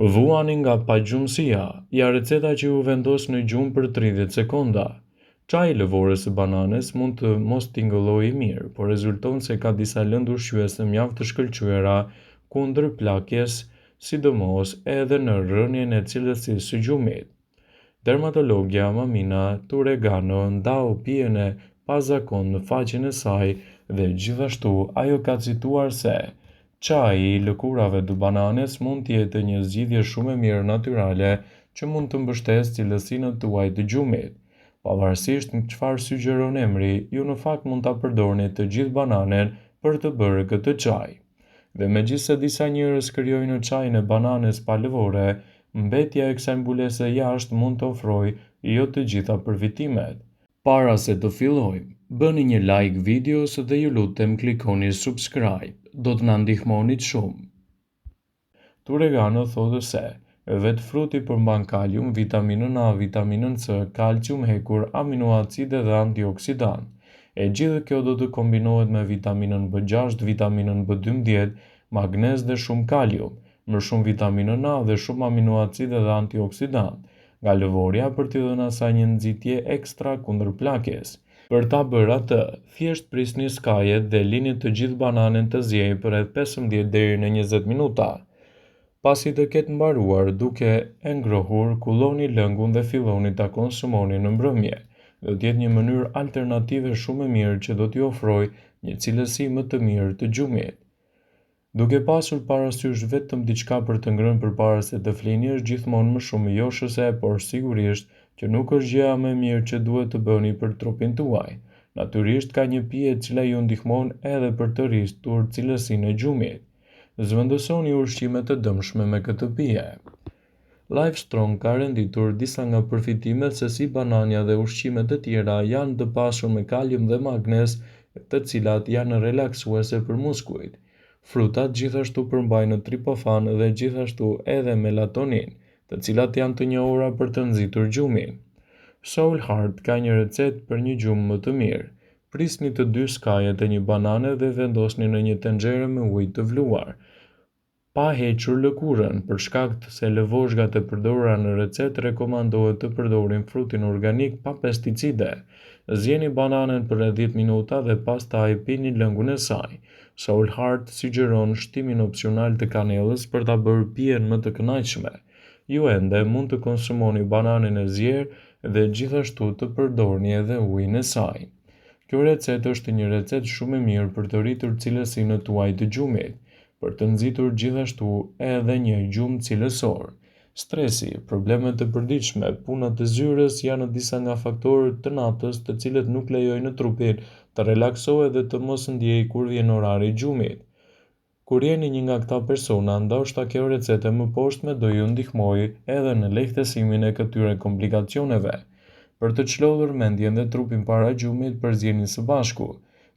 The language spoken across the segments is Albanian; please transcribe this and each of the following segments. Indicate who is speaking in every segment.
Speaker 1: Vuani nga pagjumësia, ja receta që u vendos në gjumë për 30 sekonda. Çaji lëvorës së bananes mund të mos tingëllojë mirë, por rezulton se ka disa lëndë ushqyese mjaft të shkëlqyera kundër plakjes, sidomos edhe në rrënien e cilësisë së gjumit. Dermatologja Mamina Turegano ndau pijen e pazakon në faqen e saj dhe gjithashtu ajo ka cituar se çaji i lëkurave të bananes mund të jetë një zgjidhje shumë e mirë natyrale që mund të mbështesë cilësinë tuaj të gjumit. Pavarësisht në çfarë sugjeron emri, ju në fakt mund ta përdorni të gjithë bananen për të bërë këtë çaj. Dhe megjithëse disa njerëz krijojnë çajin e bananes pa lëvore, mbetja e kësaj mbulese jashtë mund të ofrojë jo të gjitha përfitimet. Para se të fillojmë, bëni një like videos dhe ju lutem klikoni subscribe, do të na ndihmonit shumë. Turegano thotë se vetë fruti përmban kalium, vitaminën A, vitaminën C, kalcium hekur, aminoacide dhe antioksidan. E gjithë kjo do të kombinohet me vitaminën B6, vitaminën B12, magnez dhe shumë kalium, më shumë vitaminën A dhe shumë aminoacide dhe antioksidan, nga lëvorja për t'i dhënë asaj një nxitje ekstra kundër plakjes. Për ta bërë atë, thjesht prisni skajet dhe lini të gjithë bananen të ziejë për rreth 15 deri në 20 minuta. Pasi të ketë mbaruar duke e ngrohur, kulloni lëngun dhe filloni ta konsumoni në mbrëmje. Do të jetë një mënyrë alternative shumë e mirë që do t'i ofrojë një cilësi më të mirë të gjumit. Duke pasur parasysh vetëm diçka për të ngrënë përpara se të flini është gjithmonë më shumë joshëse, por sigurisht që nuk është gjëja më e mirë që duhet të bëni për trupin tuaj. Natyrisht ka një pije e cila ju ndihmon edhe për të rritur cilësinë e gjumit. Zvendosoni ushqime të dëmshme me këtë pije. Livestrong ka renditur disa nga përfitimet se si banania dhe ushqimet të tjera janë të pasur me kalium dhe magnez, të cilat janë relaksuese për muskujt. Frutat gjithashtu përmbajnë triptofan dhe gjithashtu edhe melatonin, të cilat janë të njohura për të nxitur gjumin. Soul Heart ka një recetë për një gjumë më të mirë. Prisni të 2 skajet e një banane dhe vendosni në një tenxhere me ujë të vluar, pa hequr lëkurën, për shkak se lëvozhgat e përdorura në recetë rekomandohet të përdorin frutin organik pa pesticide. Zjeni bananen për rreth 10 minuta dhe pastaj pini lëngun e saj. Soul Heart sugjeron shtimin opsional të kanellës për ta bërë pijen më të kënaqshme. Ju ende mund të konsumoni bananen e zjerë dhe gjithashtu të përdorni edhe ujin e saj. Kjo recetë është një recetë shumë e mirë për të rritur cilësinë tuaj të gjumit, për të nxitur gjithashtu edhe një gjumë cilësor. Stresi, problemet e përditshme, punat e zyrës janë disa nga faktorët të natës të cilët nuk lejojnë trupin të relaksohet dhe të mos ndjejë kur vjen orari i gjumit. Kur jeni një nga këta persona, ndoshta kjo recetë më poshtme do ju ndihmojë edhe në lehtësimin e këtyre komplikacioneve. Për të çlodhur mendjen dhe trupin para gjumit, përzjeni së bashku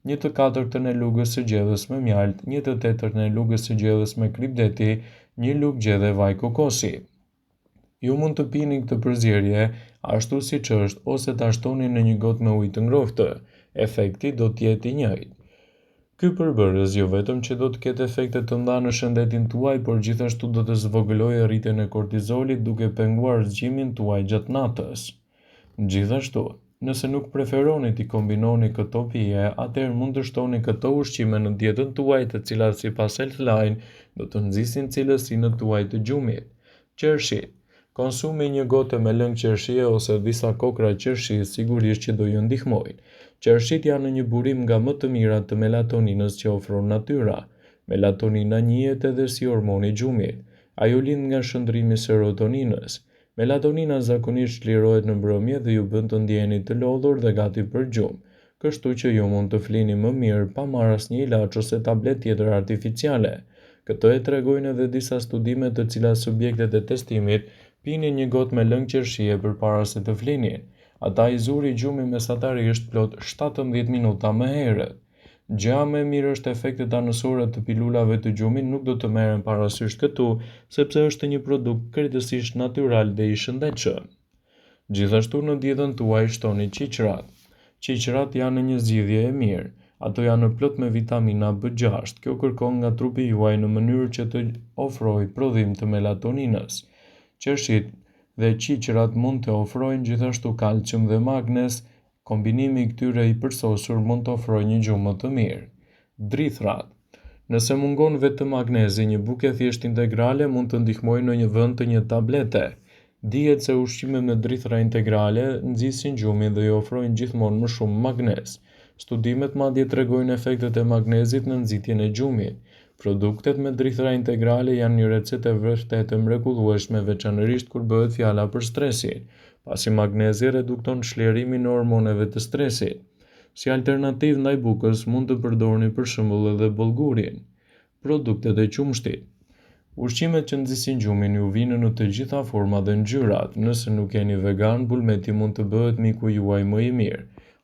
Speaker 1: 1/4 e lugës së gjedhës me mjalt, 1/8 e lugës së gjedhës me kripdeti, 1 lugë gjedhe vaj kokosi. Ju mund të pini këtë përzierje ashtu siç është ose ta shtoni në një gotë me ujë të ngrohtë. Efekti do të jetë i njëjtë. Ky përbërës jo vetëm që do të ketë efekte të mëdha në shëndetin tuaj, por gjithashtu do të zvogëlojë rritjen e kortizolit duke penguar zgjimin tuaj gjatë natës. Gjithashtu, nëse nuk preferoni t'i kombinoni këto pije, atëherë mund të shtoni këto ushqime në dietën tuaj, të cilat sipas Healthline do të nxisin cilësinë tuaj të gjumit. Qershi. Konsumi një gotë me lëng qershie ose disa kokra qershi sigurisht që do ju ndihmojnë. Qershit janë një burim nga më të mirat të melatoninës që ofron natyra. Melatonina njihet edhe si hormoni i gjumit. Ajo lind nga shëndrimi i serotoninës. Melatonina zakonisht çlirohet në mbrëmje dhe ju bën të ndjeheni të lodhur dhe gati për gjumë, kështu që ju mund të flini më mirë pa marrë asnjë ilaç ose tabletë tjetër artificiale. Këto e tregojnë edhe disa studime të cilat subjektet e testimit pinin një gotë me lëng qershie përpara se të flinin. Ata i zuri gjumi mesatarisht plot 17 minuta më herët. Gjëja më e mirë është efektet anësore të pilulave të gjumit nuk do të merren parasysh këtu, sepse është një produkt krejtësisht natyral dhe i shëndetshëm. Gjithashtu në dietën tuaj shtoni qiqrat. Qiqrat janë një zgjidhje e mirë. Ato janë plot me vitamina B6. Kjo kërkon nga trupi juaj në mënyrë që të ofrojë prodhim të melatoninës. Qershit dhe qiqërat mund të ofrojnë gjithashtu kalcium dhe magnez. Kombinimi i këtyre i përsosur mund të ofrojë një gjumë më të mirë. Drithrat. Nëse mungon vetëm magnezi, një bukë e thjesht integrale mund të ndihmojë në një vend të një tablete. Dihet se ushqimet me drithra integrale nxisin gjumin dhe i ofrojnë gjithmonë më shumë magnez. Studimet madje tregojnë efektet e magnezit në nxitjen e gjumit. Produktet me drithra integrale janë një recetë e vërtetë mrekullueshme, veçanërisht kur bëhet fjala për stresin, pasi magnezi redukton shlerimin e hormoneve të stresit. Si alternativë ndaj bukës, mund të përdorni për shembull edhe bollgurin. Produktet e qumshtit. Ushqimet që nxisin gjumin ju vinë në të gjitha format dhe ngjyrat. Nëse nuk jeni vegan, bulmeti mund të bëhet miku juaj më i mirë.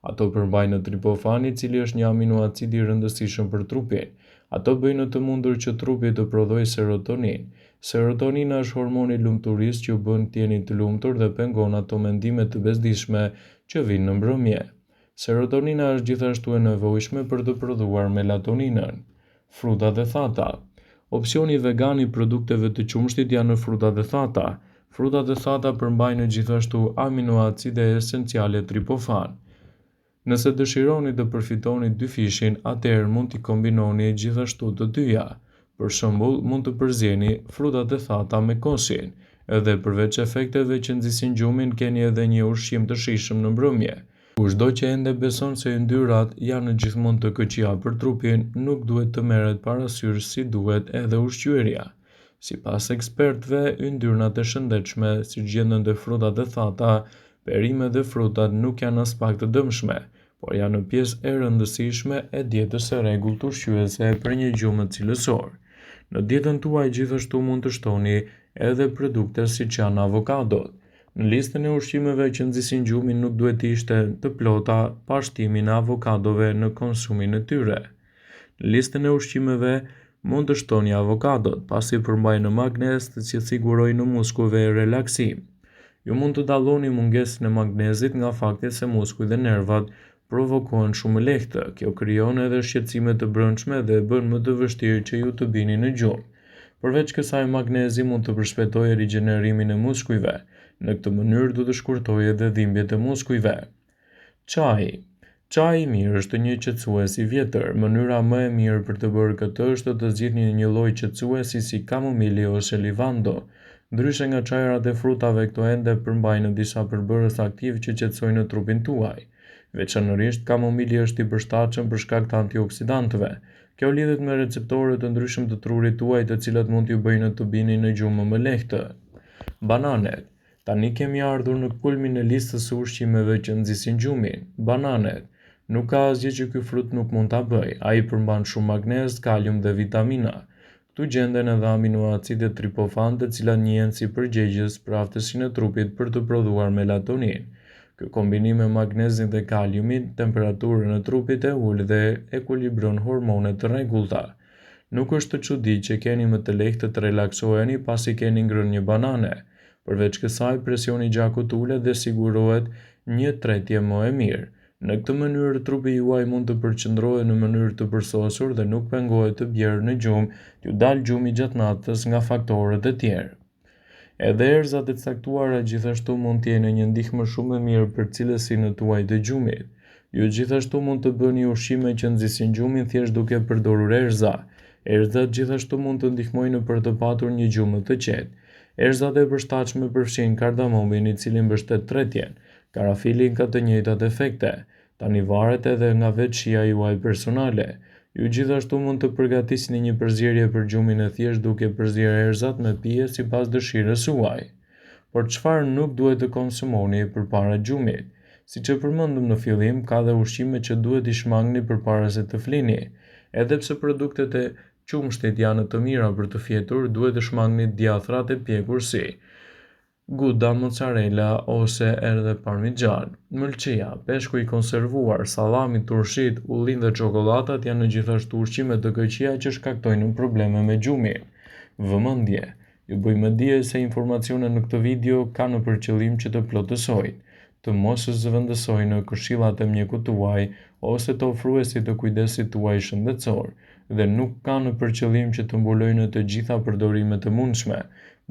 Speaker 1: Ato përmbajnë triptofan, i cili është një aminoacid i rëndësishëm për trupin. Ato bëjnë të mundur që trupi të prodhojë serotonin. Serotonina është hormoni i lumturisë që ju bën të jeni të lumtur dhe pengon ato mendime të bezdishme që vinë në mbrëmje. Serotonina është gjithashtu e nevojshme për të prodhuar melatoninën. Fruta dhe thata. Opsioni vegan i produkteve të qumshtit janë fruta dhe thata. Frutat dhe thata përmbajnë gjithashtu aminoacide esenciale triptofan. Nëse dëshironi të përfitoni dy fishin, atëherë mund t'i kombinoni gjithashtu të dyja. Për shembull, mund të përzjeni frutat e thata me kosin. Edhe përveç efekteve që nxisin gjumin, keni edhe një ushqim të shijshëm në mbrëmje. Kushdo që ende beson se yndyrrat janë gjithmonë të këqija për trupin, nuk duhet të merret parasysh si duhet edhe ushqyerja. Sipas ekspertëve, yndyrnat e shëndetshme, siç gjenden te frutat e thata, perimet dhe frutat nuk janë as pak të dëmshme, por janë pjesë e rëndësishme e dietës së rregullt ushqyese për një gjumë cilësor. Në dietën tuaj gjithashtu mund të shtoni edhe produkte siç janë avokadot. Në listën e ushqimeve që nxisin gjumin nuk duhet të ishte të plota pa shtimin e avokadove në konsumin e tyre. Në listën e ushqimeve mund të shtoni avokadot, pasi përmbajnë magnez që sigurojnë muskujve relaksim. Ju mund të dalloni mungesën e magnezit nga fakti se muskujt dhe nervat provokohen shumë lehtë. Kjo krijon edhe shqetësime të brendshme dhe bën më të vështirë që ju të bini në gjumë. Përveç kësaj, magnezi mund të përshpejtojë rigjenerimin e muskujve. Në këtë mënyrë do të shkurtojë edhe dhimbjet e muskujve. Çaji. Çaji i mirë është një qetësues i vjetër. Mënyra më e mirë për të bërë këtë është të zgjidhni një lloj qetësuesi si kamomili ose livando. Ndryshe nga çajrat e frutave, këto ende përmbajnë disa përbërës aktiv që qetësojnë trupin tuaj. Veçanërisht kamomili është i përshtatshëm për shkak të antioksidantëve. Kjo lidhet me receptorë të ndryshëm të trurit tuaj, të cilat mund t'ju bëjnë të bini në gjumë më lehtë. Bananet. Tani kemi ardhur në kulmin e listës së ushqimeve që nxisin gjumin. Bananet. Nuk ka asgjë që ky frut nuk mund ta bëjë. Ai përmban shumë magnez, kalium dhe vitamina. Këtu gjenden edhe aminoacidet triptofan, të cilat njihen si përgjegjës për aftësinë e trupit për të prodhuar melatonin. Ky kombinim me magnezin dhe kaliumin, temperaturën e trupit e ul dhe ekuilibron hormonet të rregullta. Nuk është të çuditshme që keni më të lehtë të relaksoheni pasi keni ngrënë një banane. Përveç kësaj, presioni i gjakut ulet dhe sigurohet një tretje më e mirë. Në këtë mënyrë, trupi juaj mund të përqendrohet në mënyrë të përsosur dhe nuk pengohet të bjerë në gjumë, t'ju dalë gjumi gjatë natës nga faktorët e tjerë. Edhe erëzat e caktuara gjithashtu mund të jenë një ndihmë shumë e mirë për cilësinë tuaj të gjumit. Ju gjithashtu mund të bëni ushqime që nxisin gjumin thjesht duke përdorur erëza. Erëzat gjithashtu mund të ndihmojnë për të patur një gjumë të qetë. Erëzat e përshtatshme përfshijnë kardamomin, i cili mbështet tretjen. Karafili ka të njëjtat efekte. Tani varet edhe nga vetëdijshia juaj personale. Ju gjithashtu mund të përgatisni një përzierje për gjumin e thjesht duke përzierë erëzat me pije sipas dëshirës suaj. Por çfarë nuk duhet të konsumoni përpara gjumit? Siç e përmendëm në fillim, ka dhe ushqime që duhet i shmangni përpara se të flini. Edhe pse produktet e qumshtit janë të mira për të fjetur, duhet të shmangni djathrat e pjekur si Gouda, mozzarella ose edhe parmigian. Mëlçia, peshku i konservuar, sallami, turshit, ullin dhe çokolladat janë gjithashtu ushqime të këqija që shkaktojnë probleme me gjumin. Vëmendje. Ju bëj më dije se informacionet në këtë video kanë për qëllim që të plotësojnë. të mos zëvendësojnë në këshillat e mjekut tuaj ose të ofruesit të kujdesit tuaj shëndetësor dhe nuk kanë për qëllim që të mbulojnë të gjitha përdorimet e mundshme,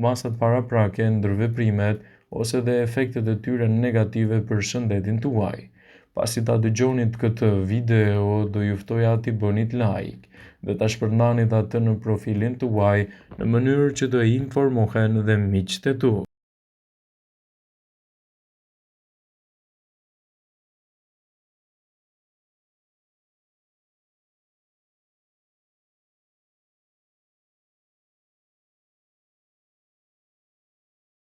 Speaker 1: masat paraprake, ndërveprimet ose dhe efektet e tyre negative për shëndetin tuaj. Pasi ta dëgjonit këtë video, do ju ftoja t'i bënit like dhe ta shpërndanit atë në profilin tuaj në mënyrë që të informohen dhe miqtë e tu.